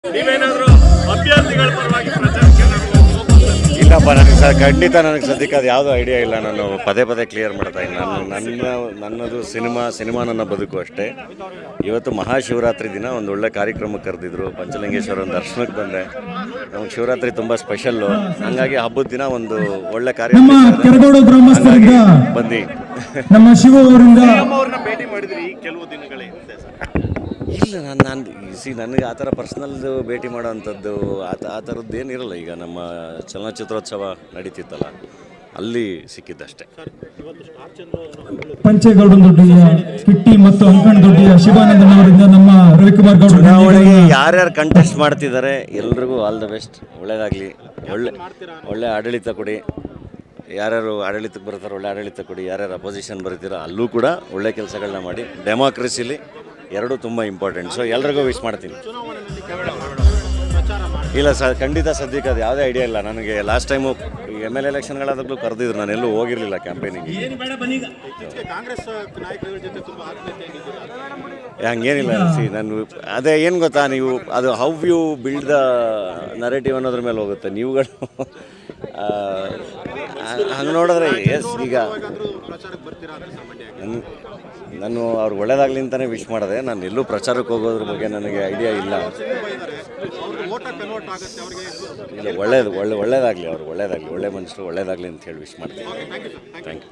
ನೀವೇನಾದರೂ ಅಭ್ಯರ್ಥಿಗಳ ಪರವಾಗಿ ಪ್ರಚಾರಕ್ಕೆ ಇಲ್ಲಪ್ಪ, ಖಂಡಿತ ನನಗೆ ಸದ್ಯಕ್ಕೆ ಅದು ಯಾವುದೂ ಐಡಿಯಾ ಇಲ್ಲ. ನಾನು ಪದೇ ಪದೇ ಕ್ಲಿಯರ್ ಮಾಡ್ತಾ ಇದ್ದೀನಿ. ನನ್ನದು ಸಿನಿಮಾ ನನ್ನ ಬದುಕು ಅಷ್ಟೇ. ಇವತ್ತು ಮಹಾಶಿವರಾತ್ರಿ ದಿನ ಒಂದು ಒಳ್ಳೆ ಕಾರ್ಯಕ್ರಮಕ್ಕೆ ಕರೆದಿದ್ರು. ಪಂಚಲಿಂಗೇಶ್ವರನ ದರ್ಶನಕ್ಕೆ ಬಂದೆ. ನಮಗೆ ಶಿವರಾತ್ರಿ ತುಂಬ ಸ್ಪೆಷಲ್ಲು. ಹಾಗಾಗಿ ಹಬ್ಬದ ದಿನ ಒಂದು ಒಳ್ಳೆ ಕಾರ್ಯಕ್ರಮ ಬಂದು ನಮ್ಮ ಶಿವ ಅವರಿಂದ ಅವ್ರನ್ನ ಭೇಟಿ ಮಾಡಿದ್ರಿ ಈ ಕೆಲವು ದಿನಗಳೇ ಹಿಂದೆ ಇಲ್ಲ. ನನಗೆ ಆ ಥರ ಪರ್ಸ್ನಲ್ದು ಭೇಟಿ ಮಾಡೋವಂಥದ್ದು ಆ ಥರದ್ದು ಏನಿರಲ್ಲ. ಈಗ ನಮ್ಮ ಚಲನಚಿತ್ರೋತ್ಸವ ನಡೀತಿತ್ತಲ್ಲ, ಅಲ್ಲಿ ಸಿಕ್ಕಿದ್ದಷ್ಟೇ. ಪಂಚೇಗೌಡನ ದೊಡ್ಡಿಯ ಕಿಟ್ಟಿ ಮತ್ತು ಅಂಕಣ ದೊಡ್ಡಿಯ ಶಿವಾನಂದನ್ ಅವರಿಂದ ನಮ್ಮ ರವಿಕುಮಾರ್ ಗೌಡ ಚುನಾವಣೆಗೆ ಯಾರ್ಯಾರು ಕಂಟೆಸ್ಟ್ ಮಾಡ್ತಿದ್ದಾರೆ ಎಲ್ರಿಗೂ ಆಲ್ ದ ಬೆಸ್ಟ್. ಒಳ್ಳೇದಾಗಲಿ. ಒಳ್ಳೆ ಆಡಳಿತ ಕೊಡಿ. ಯಾರ್ಯಾರು ಆಡಳಿತಕ್ಕೆ ಬರ್ತಾರೋ ಒಳ್ಳೆ ಆಡಳಿತ ಕೊಡಿ. ಯಾರ್ಯಾರು ಅಪೋಸಿಷನ್ ಬರ್ತೀರೋ ಅಲ್ಲೂ ಕೂಡ ಒಳ್ಳೆ ಕೆಲಸಗಳನ್ನ ಮಾಡಿ. ಡೆಮಾಕ್ರಸಿಲಿ ಎರಡೂ ತುಂಬ ಇಂಪಾರ್ಟೆಂಟ್. ಸೊ ಎಲ್ರಿಗೂ ವಿಶ್ ಮಾಡ್ತೀನಿ. ಇಲ್ಲ ಸರ್, ಖಂಡಿತ ಸದ್ಯಕ್ಕೆ ಅದು ಯಾವುದೇ ಐಡಿಯಾ ಇಲ್ಲ ನನಗೆ. ಲಾಸ್ಟ್ ಟೈಮು MLA ಎಲೆಕ್ಷನ್ಗಳಾದಾಗಲೂ ಕರೆದಿದ್ರು, ನಾನು ಎಲ್ಲೂ ಹೋಗಿರಲಿಲ್ಲ ಕ್ಯಾಂಪೇನಿಗೆ. ಹಂಗೇನಿಲ್ಲ. ನಾನು ಅದೇ ಏನು ಗೊತ್ತಾ, ನೀವು ಅದು how you build the narrative ಅನ್ನೋದ್ರ ಮೇಲೆ ಹೋಗುತ್ತೆ. ನೀವುಗಳು ಹಂಗೆ ನೋಡಿದ್ರೆ ಎಸ್. ಈಗ ನಾನು ಅವ್ರಿಗೆ ಒಳ್ಳೇದಾಗಲಿ ಅಂತಲೇ ವಿಶ್ ಮಾಡಿದೆ. ನಾನು ಎಲ್ಲೂ ಪ್ರಚಾರಕ್ಕೆ ಹೋಗೋದ್ರ ಬಗ್ಗೆ ನನಗೆ ಐಡಿಯಾ ಇಲ್ಲ. ಇಲ್ಲ, ಒಳ್ಳೇದಾಗಲಿ, ಅವ್ರಿಗೆ ಒಳ್ಳೇದಾಗಲಿ, ಒಳ್ಳೆ ಮನುಷ್ಯರು ಒಳ್ಳೇದಾಗಲಿ ಅಂತ ಹೇಳಿ ವಿಶ್ ಮಾಡ್ತೀನಿ. Thank you.